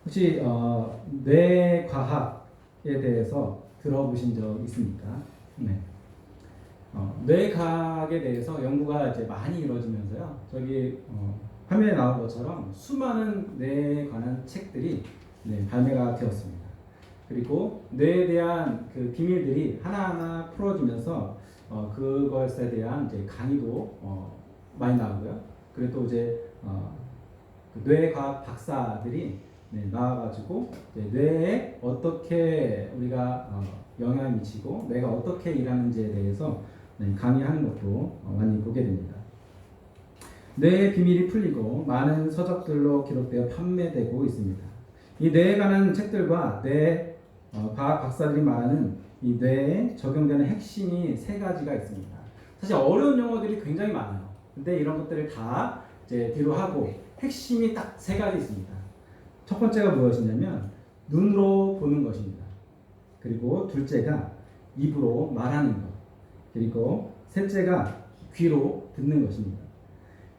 혹시 뇌과학에 대해서 들어보신 적 있습니까? 네. 뇌과학에 대해서 연구가 이제 많이 이루어지면서요. 저기 화면에 나온 것처럼 수많은 뇌에 관한 책들이 발매가 되었습니다. 그리고 뇌에 대한 그 비밀들이 하나하나 풀어지면서 그것에 대한 이제 강의도 많이 나오고요. 그리고 또 이제 그 뇌과학 박사들이 나와가지고 뇌에 어떻게 우리가 영향을 미치고 뇌가 어떻게 일하는지에 대해서 강의하는 것도 많이 보게 됩니다. 뇌의 비밀이 풀리고 많은 서적들로 기록되어 판매되고 있습니다. 이 뇌에 관한 책들과 뇌 과학 박사들이 말하는 이 뇌에 적용되는 핵심이 세 가지가 있습니다. 사실 어려운 용어들이 굉장히 많아요. 근데 이런 것들을 다 이제 뒤로 하고 핵심이 딱 세 가지 있습니다. 첫 번째가 무엇이냐면 눈으로 보는 것입니다. 그리고 둘째가 입으로 말하는 것. 그리고 셋째가 귀로 듣는 것입니다.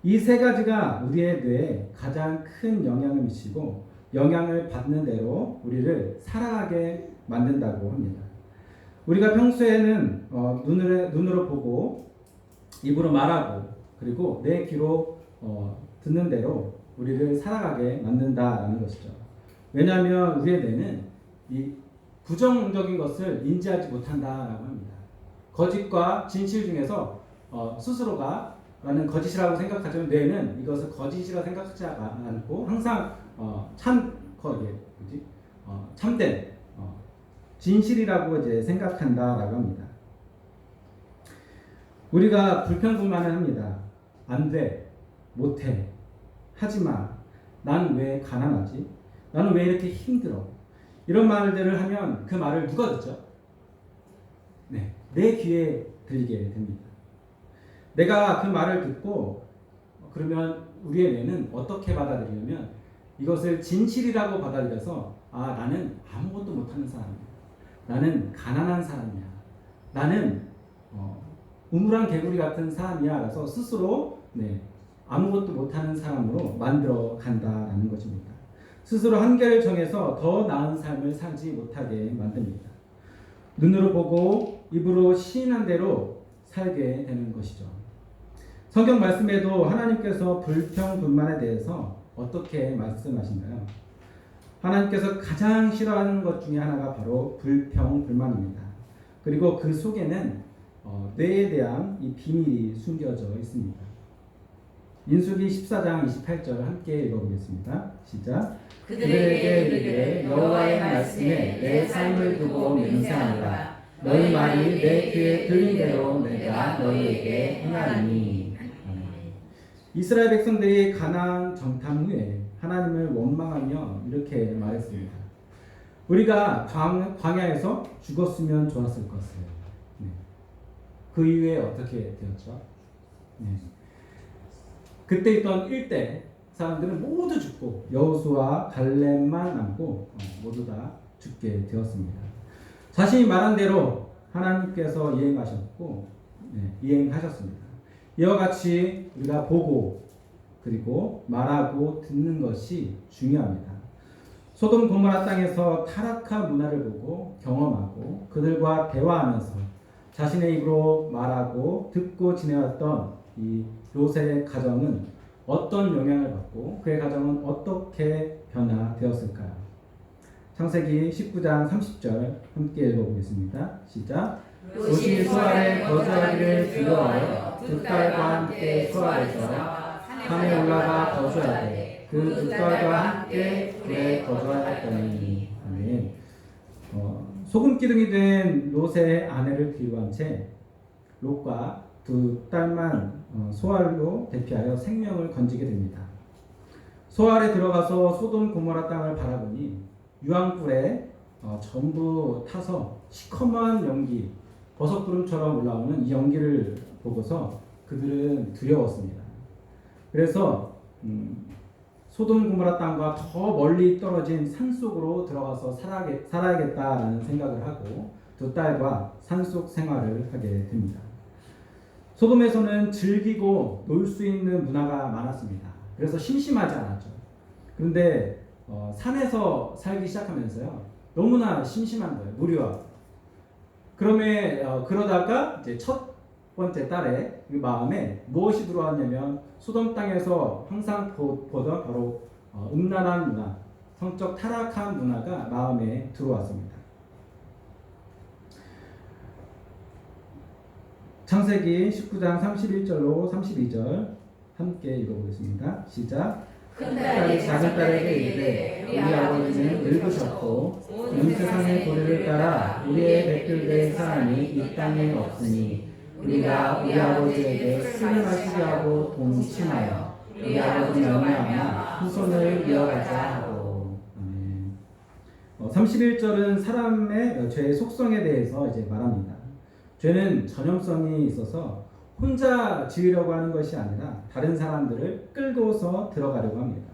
이 세 가지가 우리의 뇌에 가장 큰 영향을 미치고 영향을 받는 대로 우리를 살아가게 만든다고 합니다. 우리가 평소에는 눈으로 보고 입으로 말하고 그리고 내 귀로 듣는 대로 우리를 살아가게 만든다라는 것이죠. 왜냐하면 우리의 뇌는 이 부정적인 것을 인지하지 못한다라고 합니다. 거짓과 진실 중에서 스스로가 라는 거짓이라고 생각하지만 뇌는 이것을 거짓이라고 생각하지 않고 항상 참된 진실이라고 이제 생각한다라고 합니다. 우리가 불평불만을 합니다. 안 돼, 못해, 하지마, 난 왜 가난하지? 나는 왜 이렇게 힘들어? 이런 말들을 하면 그 말을 누가 듣죠? 네, 내 귀에 들리게 됩니다. 내가 그 말을 듣고 그러면 우리의 뇌는 어떻게 받아들이냐면 이것을 진실이라고 받아들여서 나는 아무것도 못하는 사람이야. 나는 가난한 사람이야. 나는 우물한 개구리 같은 사람이야. 라서 스스로 아무것도 못하는 사람으로 만들어 간다라는 것입니다. 스스로 한계를 정해서 더 나은 삶을 살지 못하게 만듭니다. 눈으로 보고 입으로 시인한 대로 살게 되는 것이죠. 성경 말씀에도 하나님께서 불평불만에 대해서 어떻게 말씀하신가요? 하나님께서 가장 싫어하는 것 중에 하나가 바로 불평불만입니다. 그리고 그 속에는 뇌에 대한 이 비밀이 숨겨져 있습니다. 민수기 14장 28절 함께 읽어보겠습니다. 시작. 그들에게 이르기를 여호와의 말씀에 내 삶을 두고 맹세하노라. 너희 말이 내 귀에 들린 대로 내가 너희에게 행하리니. 이스라엘 백성들이 가나안 정탐 후에 하나님을 원망하며 이렇게 말했습니다. 우리가 광야에서 죽었으면 좋았을 것을. 그 이후에 어떻게 되었죠? 그때 있던 일대 사람들은 모두 죽고 여호수아 갈렙만 남고 모두 다 죽게 되었습니다. 자신이 말한 대로 하나님께서 이행하셨습니다. 이와 같이 우리가 보고 그리고 말하고 듣는 것이 중요합니다. 소돔 고모라 땅에서 타락한 문화를 보고 경험하고 그들과 대화하면서 자신의 입으로 말하고 듣고 지내왔던 이 롯의 가정은 어떤 영향을 받고 그의 가정은 어떻게 변화되었을까요? 창세기 19장 30절 함께 읽어보겠습니다. 시작. 롯이 소알에 거주하기를 두려워하여 두 딸과 함께 소알에서 산에 올라가 거주하되 그 두 딸과 함께 굴에 거주하였더니. 아멘. 소금 기둥이 된 롯의 아내를 비유한 채 롯과 두 딸만 소알로 대피하여 생명을 건지게 됩니다. 소알에 들어가서 소돔 고모라 땅을 바라보니 유황불에 전부 타서 시커먼 연기, 버섯구름처럼 올라오는 이 연기를 보고서 그들은 두려웠습니다. 그래서 소돔 고모라 땅과 더 멀리 떨어진 산속으로 들어가서 살아야겠다라는 생각을 하고 두 딸과 산속 생활을 하게 됩니다. 소돔에서는 즐기고 놀 수 있는 문화가 많았습니다. 그래서 심심하지 않았죠. 그런데 산에서 살기 시작하면서요. 너무나 심심한 거예요. 무료와. 그러다가 이제 첫 번째 딸의 그 마음에 무엇이 들어왔냐면 소돔 땅에서 항상 보던 바로 음란한 문화, 성적 타락한 문화가 마음에 들어왔습니다. 창세기 19장 31절로 32절 함께 읽어보겠습니다. 시작. 큰 딸이 작은 딸에게 이르되 우리 아버지는 늙으셨고 온 세상의 도리를 따라 우리의 배필될 사람이 이 땅에 없으니 우리가 우리 아버지에게 술을 마시게 하고 동침하여 우리 아버지 명령하며 후손을 이어가자 하고. 31절은 사람의 죄의 속성에 대해서 이제 말합니다. 죄는 전염성이 있어서 혼자 지으려고 하는 것이 아니라 다른 사람들을 끌고서 들어가려고 합니다.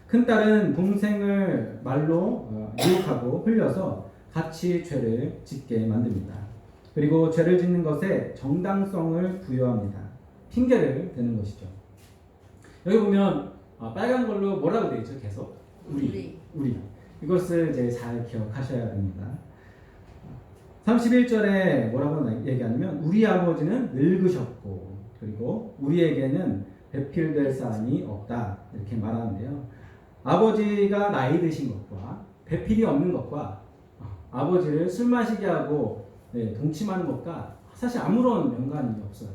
큰딸은 동생을 말로 유혹하고 흘려서 같이 죄를 짓게 만듭니다. 그리고 죄를 짓는 것에 정당성을 부여합니다. 핑계를 대는 것이죠. 여기 보면 빨간 걸로 뭐라고 되어 있죠? 계속 우리. 이것을 이제 잘 기억하셔야 됩니다. 31절에 뭐라고 얘기하냐면 우리 아버지는 늙으셨고 그리고 우리에게는 배필될 사람이 없다 이렇게 말하는데요. 아버지가 나이 드신 것과 배필이 없는 것과 아버지를 술 마시게 하고 동침하는 것과 사실 아무런 연관이 없어요.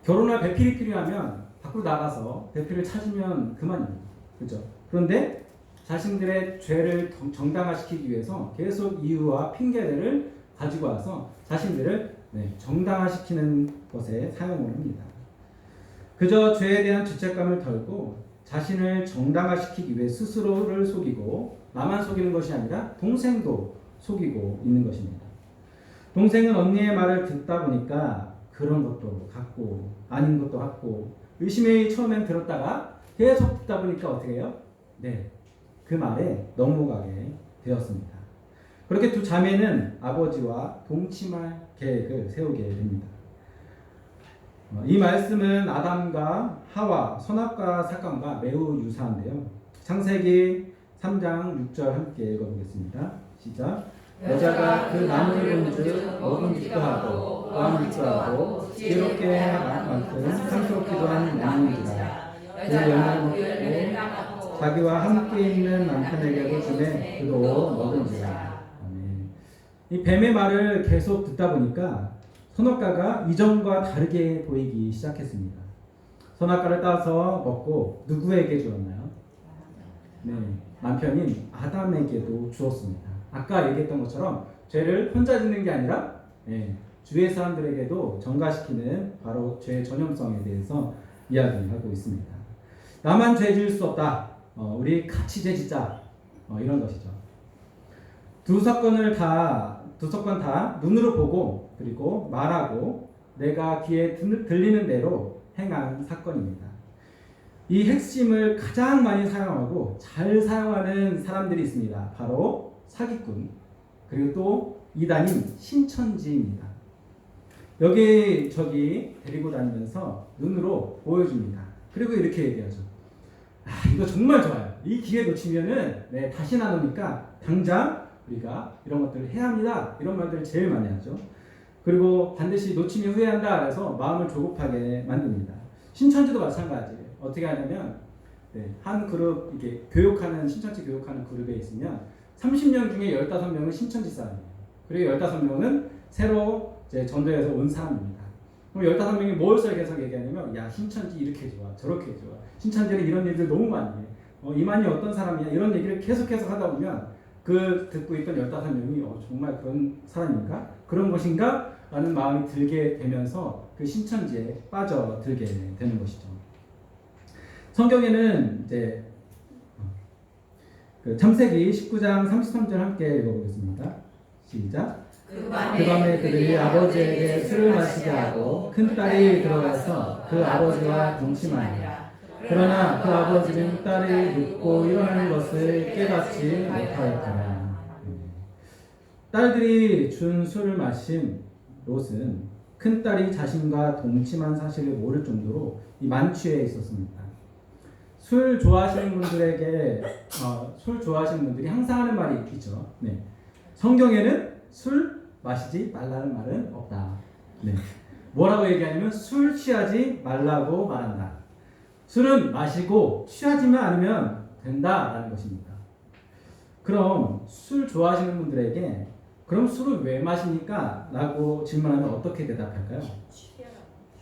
결혼할 배필이 필요하면 밖으로 나가서 배필을 찾으면 그만입니다. 그렇죠? 그런데 자신들의 죄를 정당화시키기 위해서 계속 이유와 핑계를 가지고 와서 자신들을 정당화시키는 것에 사용을 합니다. 그저 죄에 대한 죄책감을 덜고 자신을 정당화시키기 위해 스스로를 속이고 나만 속이는 것이 아니라 동생도 속이고 있는 것입니다. 동생은 언니의 말을 듣다 보니까 그런 것도 같고 아닌 것도 같고 의심이 처음엔 들었다가 계속 듣다 보니까 어떻게 해요? 그 말에 넘어가게 되었습니다. 그렇게 두 자매는 아버지와 동침할 계획을 세우게 됩니다. 이 말씀은 아담과 하와 선악과 사건과 매우 유사한데요. 창세기 3장 6절 함께 읽어보겠습니다. 시작. 여자가 그 나무를 본즉 먹음직도 하고 보암직도 하고 지혜롭게 할 만큼 상스럽기도 한 나무인지라. 그 열매를 먹고 자기와 함께 있는 남편에게도 주매 그도 먹은지라. 이 뱀의 말을 계속 듣다 보니까 선악과가 이전과 다르게 보이기 시작했습니다. 선악과를 따서 먹고 누구에게 주었나요? 남편인 아담에게도 주었습니다. 아까 얘기했던 것처럼 죄를 혼자 짓는 게 아니라 주위의 사람들에게도 전가시키는 바로 죄의 전염성에 대해서 이야기하고 있습니다. 나만 죄 지을 수 없다. 우리 같이 죄 짓자. 이런 것이죠. 두 사건 다 눈으로 보고 그리고 말하고 내가 귀에 들리는 대로 행한 사건입니다. 이 핵심을 가장 많이 사용하고 잘 사용하는 사람들이 있습니다. 바로 사기꾼 그리고 또 이단인 신천지입니다. 여기저기 데리고 다니면서 눈으로 보여줍니다. 그리고 이렇게 얘기하죠. 이거 정말 좋아요. 이 기회 놓치면은 다시 안 오니까 당장 우리가 이런 것들을 해야 합니다. 이런 말들을 제일 많이 하죠. 그리고 반드시 놓치면 후회한다. 그래서 마음을 조급하게 만듭니다. 신천지도 마찬가지예요. 어떻게 하냐면 한 그룹 이렇게 교육하는 신천지 교육하는 그룹에 있으면 30명 중에 15명은 신천지 사람이에요. 그리고 15명은 새로 이제 전도해서 온 사람입니다. 그럼 15명이 무엇을 계속 얘기하냐면 야 신천지 이렇게 좋아 저렇게 좋아 신천지는 이런 일들 너무 많이 해 이만희 어떤 사람이야 이런 얘기를 계속 하다 보면 그 듣고 있던 15명이 정말 그런 사람인가 그런 것인가 라는 마음이 들게 되면서 그 신천지에 빠져들게 되는 것이죠. 성경에는 이제 그 창세기 19장 33절 함께 읽어보겠습니다. 시작. 그 밤에 그들이 아버지에게 술을 마시게 하고 큰딸이 들어가서 그 아버지와 동침하니라. 그러나 그 아버지는 딸이 눕고 일어나는 것을 깨닫지 못하였더라. 딸들이 준 술을 마신 롯은 큰딸이 자신과 동침한 사실을 모를 정도로 이 만취해 있었습니다. 술 좋아하시는 분들에게 술 좋아하시는 분들이 항상 하는 말이 있죠. 네. 성경에는 술 마시지 말라는 말은 없다. 네. 뭐라고 얘기하냐면 술 취하지 말라고 말한다. 술은 마시고 취하지만 않으면 된다라는 것입니다. 그럼 술 좋아하시는 분들에게 그럼 술을 왜 마십니까? 라고 질문하면 어떻게 대답할까요?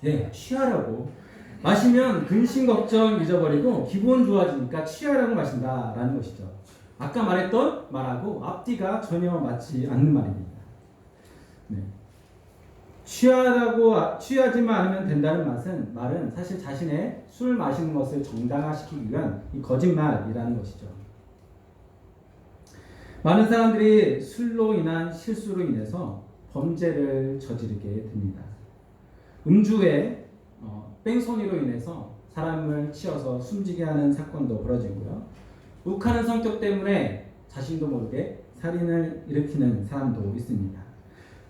네, 취하라고. 마시면 근심 걱정 잊어버리고 기분 좋아지니까 취하라고 마신다라는 것이죠. 아까 말했던 말하고 앞뒤가 전혀 맞지 않는 말입니다. 네. 취하지만 않으면 된다는 말은 사실 자신의 술 마시는 것을 정당화시키기 위한 이 거짓말이라는 것이죠. 많은 사람들이 술로 인한 실수로 인해서 범죄를 저지르게 됩니다. 음주에 뺑소니로 인해서 사람을 치어서 숨지게 하는 사건도 벌어지고요. 욱하는 성격 때문에 자신도 모르게 살인을 일으키는 사람도 있습니다.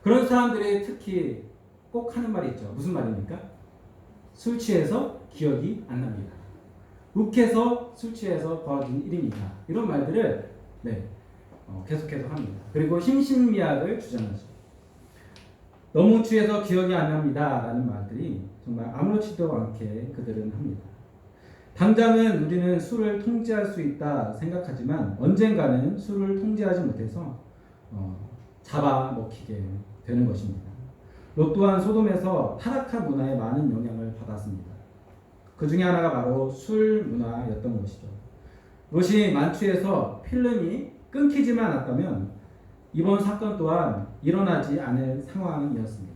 그런 사람들이 특히 꼭 하는 말이 있죠. 무슨 말입니까? 술 취해서 기억이 안 납니다. 욱해서 술 취해서 벌어진 일입니다. 이런 말들을 계속해서 합니다. 그리고 심신미약을 주장하죠. 너무 취해서 기억이 안 납니다. 라는 말들이 정말 아무렇지도 않게 그들은 합니다. 당장은 우리는 술을 통제할 수 있다 생각하지만 언젠가는 술을 통제하지 못해서 잡아먹히게 되는 것입니다. 롯 또한 소돔에서 타락한 문화에 많은 영향을 받았습니다. 그 중에 하나가 바로 술 문화였던 것이죠. 롯이 만취해서 필름이 끊기지만 않았다면 이번 사건 또한 일어나지 않을 상황이었습니다.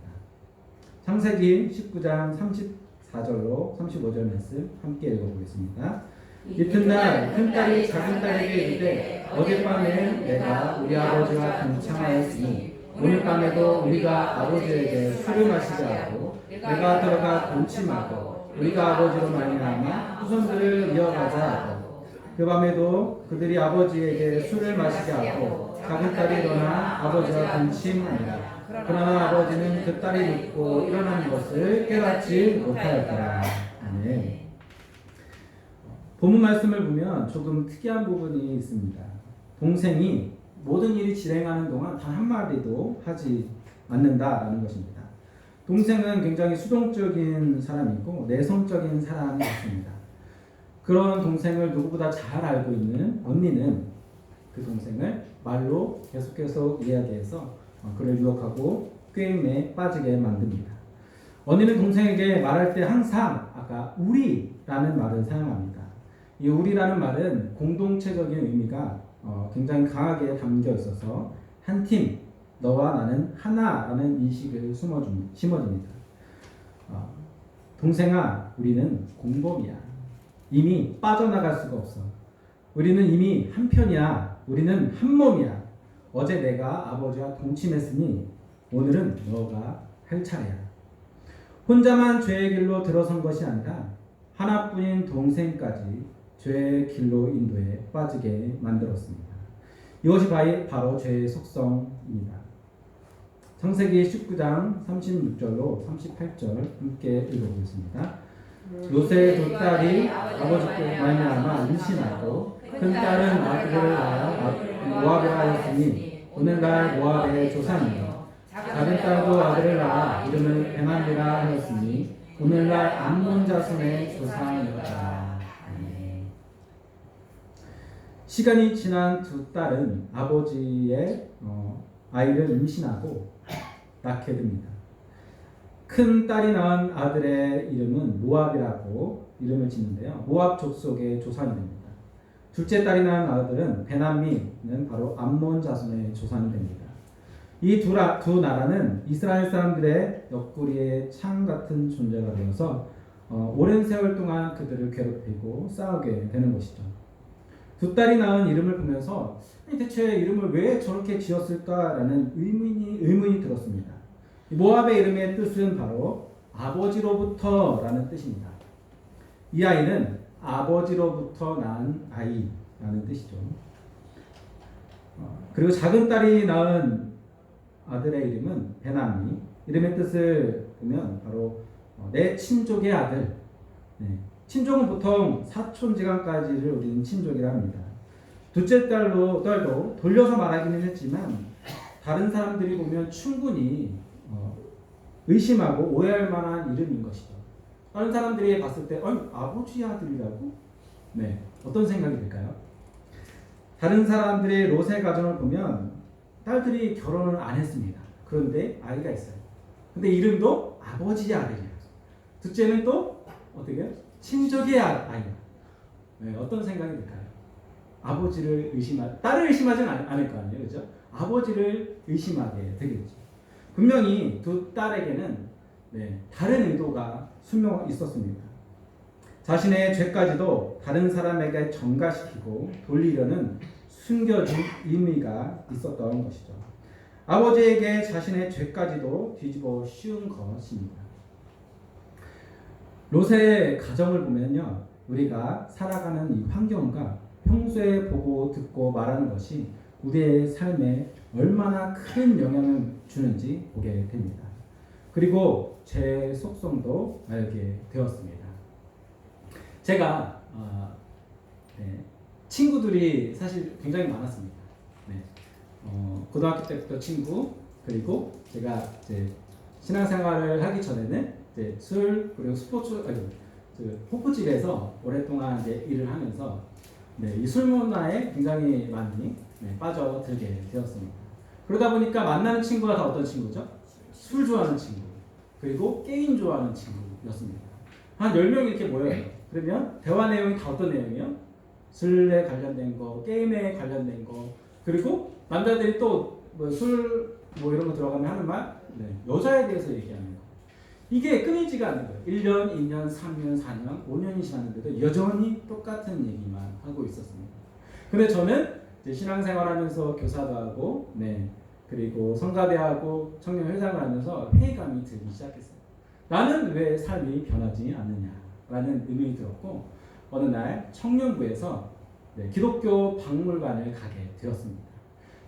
창세기 19장 34절로 35절 말씀 함께 읽어보겠습니다. 이튿날 큰딸이 작은딸에게 이르되 어젯밤에 내가 우리 아버지와 동창하였으니 오늘 밤에도 우리가 아버지에게 술을 마시게 하고 내가 들어가 동침하고 우리가 아버지로 말미암아 후손들을 이어가자 하고 그 밤에도 그들이 아버지에게 술을 마시게 하고 작은딸이 일어나 아버지와 동침하니라. 그러나 아버지는 그 딸이 눕고 일어나는 것을 깨닫지 못하였더라. 아멘. 본문 말씀을 보면 조금 특이한 부분이 있습니다. 동생이 모든 일이 진행하는 동안 단 한마디도 하지 않는다라는 것입니다. 동생은 굉장히 수동적인 사람이고 내성적인 사람이었습니다. 그런 동생을 누구보다 잘 알고 있는 언니는 그 동생을 말로 계속해서 이야기해서 그를 유혹하고 꾀임에 빠지게 만듭니다. 언니는 동생에게 말할 때 항상 아까 우리라는 말을 사용합니다. 이 우리라는 말은 공동체적인 의미가 굉장히 강하게 담겨 있어서 한 팀, 너와 나는 하나라는 인식을 심어줍니다. 동생아, 우리는 공범이야. 이미 빠져나갈 수가 없어. 우리는 이미 한 편이야. 우리는 한 몸이야. 어제 내가 아버지와 동침했으니 오늘은 너가 할 차례야. 혼자만 죄의 길로 들어선 것이 아니라 하나뿐인 동생까지 죄의 길로 인도에 빠지게 만들었습니다. 이것이 바로 죄의 속성입니다. 창세기 19장 36절로 38절 함께 읽어보겠습니다. 롯의 두 딸이 아버지께 말미암아 임신하고 큰 딸은 아들을 낳아 모압에 하였으니 오늘날 모압의 조상이요 작은 딸도 아들을 낳아 이름을 베만이라 하였으니 오늘날 암몬 자손의 조상이었다. 시간이 지난 두 딸은 아버지의 아이를 임신하고 낳게 됩니다. 큰 딸이 낳은 아들의 이름은 모압이라고 이름을 짓는데요. 모압 족속의 조상이 됩니다. 둘째 딸이 낳은 아들은 베냐민은 바로 암몬 자손의 조상이 됩니다. 이 두 나라는 이스라엘 사람들의 옆구리의 창 같은 존재가 되어서 오랜 세월 동안 그들을 괴롭히고 싸우게 되는 것이죠. 두 딸이 낳은 이름을 보면서 대체 이름을 왜 저렇게 지었을까라는 의문이 들었습니다. 모압의 이름의 뜻은 바로 아버지로부터라는 뜻입니다. 이 아이는 아버지로부터 낳은 아이라는 뜻이죠. 그리고 작은 딸이 낳은 아들의 이름은 베냐민. 이름의 뜻을 보면 바로 내 친족의 아들, 친족은 보통 사촌지간까지를 우리는 친족이라 합니다. 둘째 딸도 돌려서 말하기는 했지만 다른 사람들이 보면 충분히 의심하고 오해할 만한 이름인 것이죠. 다른 사람들이 봤을 때 아버지 아들이라고? 네, 어떤 생각이 들까요? 다른 사람들의 롯의 가정을 보면 딸들이 결혼을 안 했습니다. 그런데 아이가 있어요. 근데 이름도 아버지의 아들이에요. 둘째는 또 어떻게 해요? 친족의 아이야. 네, 어떤 생각이 들까요? 아버지를 딸을 의심하지는 않을 거 아니에요, 그렇죠? 아버지를 의심하게 되겠죠. 분명히 두 딸에게는 다른 의도가 분명 있었습니다. 자신의 죄까지도 다른 사람에게 전가시키고 돌리려는 숨겨진 의미가 있었던 것이죠. 아버지에게 자신의 죄까지도 뒤집어 씌운 것입니다. 롯의 가정을 보면요, 우리가 살아가는 이 환경과 평소에 보고 듣고 말하는 것이 우리의 삶에 얼마나 큰 영향을 주는지 보게 됩니다. 그리고 제 속성도 알게 되었습니다. 제가 친구들이 사실 굉장히 많았습니다. 고등학교 때부터 친구, 그리고 제가 이제 신앙생활을 하기 전에는 이제 술 그리고 호프집에서 오랫동안 이제 일을 하면서 이 술 문화에 굉장히 많이 빠져들게 되었습니다. 그러다 보니까 만나는 친구가 다 어떤 친구죠? 술 좋아하는 친구, 그리고 게임 좋아하는 친구였습니다. 한 10명이 이렇게 모여요. 그러면 대화 내용이 다 어떤 내용이요? 술에 관련된 거, 게임에 관련된 거, 그리고 남자들이 또 술 이런 거 들어가면 하는 말, 여자에 대해서 얘기하는 거. 이게 끊이지가 않는 거예요. 1년, 2년, 3년, 4년, 5년이 지났는데도 여전히 똑같은 얘기만 하고 있었습니다. 근데 저는 이제 신앙생활하면서 교사도 하고, 그리고 성가대하고 청년회장을 하면서 회의감이 들기 시작했어요. 나는 왜 삶이 변하지 않느냐라는 의문이 들었고, 어느 날 청년부에서 기독교 박물관을 가게 되었습니다.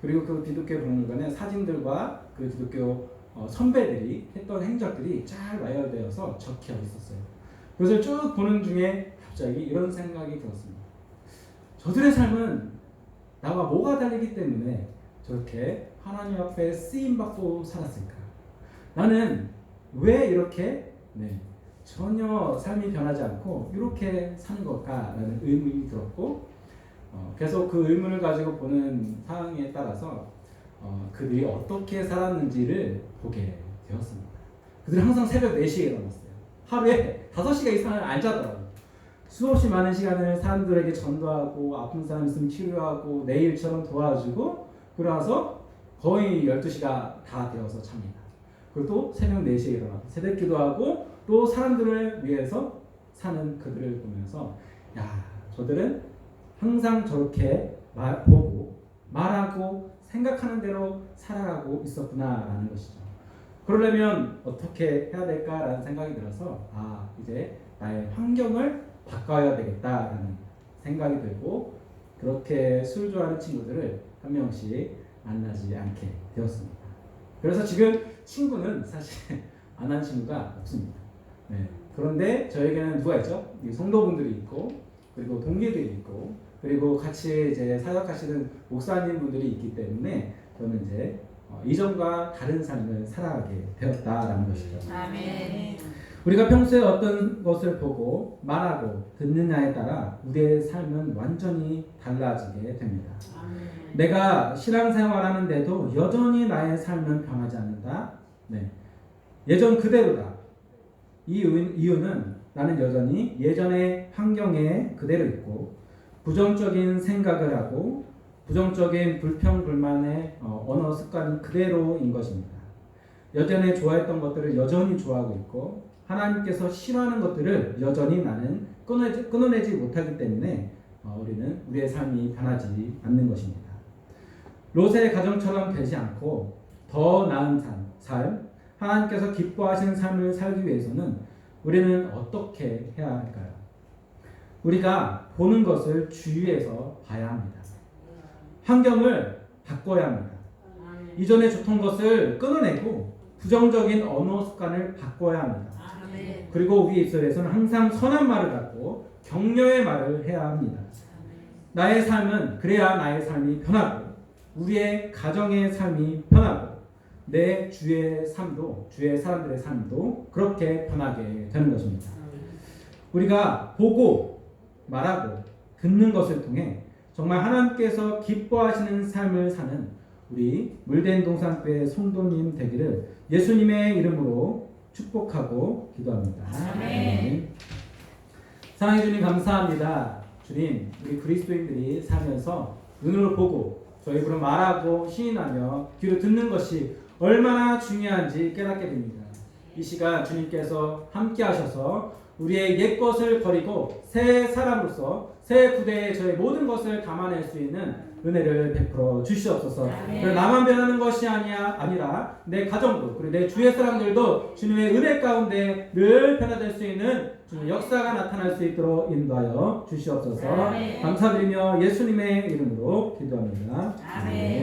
그리고 그 기독교 박물관에 사진들과 그 기독교 선배들이 했던 행적들이 잘 나열되어서 적혀 있었어요. 그것을 쭉 보는 중에 갑자기 이런 생각이 들었습니다. 저들의 삶은 나와 뭐가 다르기 때문에 저렇게 하나님 앞에 쓰임받고 살았을까? 나는 왜 이렇게 전혀 삶이 변하지 않고 이렇게 사는 걸까라는 의문이 들었고, 계속 그 의문을 가지고 보는 상황에 따라서 그들이 어떻게 살았는지를 보게 되었습니다. 그들은 항상 새벽 4시에 일어났어요. 하루에 5시간 이상을 안 자더라고요. 수없이 많은 시간을 사람들에게 전도하고 아픈 사람 있으면 치료하고 내 일처럼 도와주고, 그러나서 거의 12시가 다 되어서 잡니다. 그리고 또 새벽 4시에 일어나서 새벽 기도하고 또 사람들을 위해서 사는 그들을 보면서, 야, 저들은 항상 저렇게 보고 말하고 생각하는 대로 살아가고 있었구나라는 것이죠. 그러려면 어떻게 해야 될까라는 생각이 들어서 이제 나의 환경을 바꿔야 되겠다라는 생각이 들고, 그렇게 술 좋아하는 친구들을 한 명씩 만나지 않게 되었습니다. 그래서 지금 친구는 사실 안 한 친구가 없습니다. 그런데 저에게는 누가 있죠? 성도분들이 있고, 그리고 동기들이 있고, 그리고 같이 이제 사역하시는 목사님 분들이 있기 때문에 저는 이제 이전과 다른 삶을 살아가게 되었다라는 것이죠. 아멘. 우리가 평소에 어떤 것을 보고 말하고 듣느냐에 따라 우리의 삶은 완전히 달라지게 됩니다. 아멘. 내가 신앙생활하는데도 여전히 나의 삶은 변하지 않는다. 예전 그대로다. 이 이유는 나는 여전히 예전의 환경에 그대로 있고, 부정적인 생각을 하고 부정적인 불평불만의 언어 습관이 그대로인 것입니다. 여전히 좋아했던 것들을 여전히 좋아하고 있고, 하나님께서 싫어하는 것들을 여전히 나는 끊어내지 못하기 때문에 우리는 우리의 삶이 변하지 않는 것입니다. 롯의 가정처럼 되지 않고 더 나은 삶, 하나님께서 기뻐하시는 삶을 살기 위해서는 우리는 어떻게 해야 할까요? 우리가 보는 것을 주의해서 봐야 합니다. 환경을 바꿔야 합니다. 이전에 좋던 것을 끊어내고 부정적인 언어 습관을 바꿔야 합니다. 아멘. 그리고 우리 입술에서는 항상 선한 말을 갖고 격려의 말을 해야 합니다. 나의 삶은 그래야 나의 삶이 편하고 우리의 가정의 삶이 편하고 내 주의 삶도 주의 사람들의 삶도 그렇게 편하게 되는 것입니다. 우리가 보고 말하고 듣는 것을 통해 정말 하나님께서 기뻐하시는 삶을 사는 우리 물된 동산교회 성도님 되기를 예수님의 이름으로 축복하고 기도합니다. 아멘. 사랑해 주님 감사합니다. 주님, 우리 그리스도인들이 살면서 눈으로 보고 저희 입으로 말하고 시인하며 귀로 듣는 것이 얼마나 중요한지 깨닫게 됩니다. 이 시간 주님께서 함께 하셔서 우리의 옛 것을 버리고 새 사람으로서 새 구대에 저의 모든 것을 감안할 수 있는 은혜를 베풀어 주시옵소서. 그리고 나만 변하는 것이 아니라 내 가정도 그리고 내 주위 사람들도 주님의 은혜 가운데 늘 변화될 수 있는 주님의 역사가 나타날 수 있도록 인도하여 주시옵소서. 감사드리며 예수님의 이름으로 기도합니다. 아멘.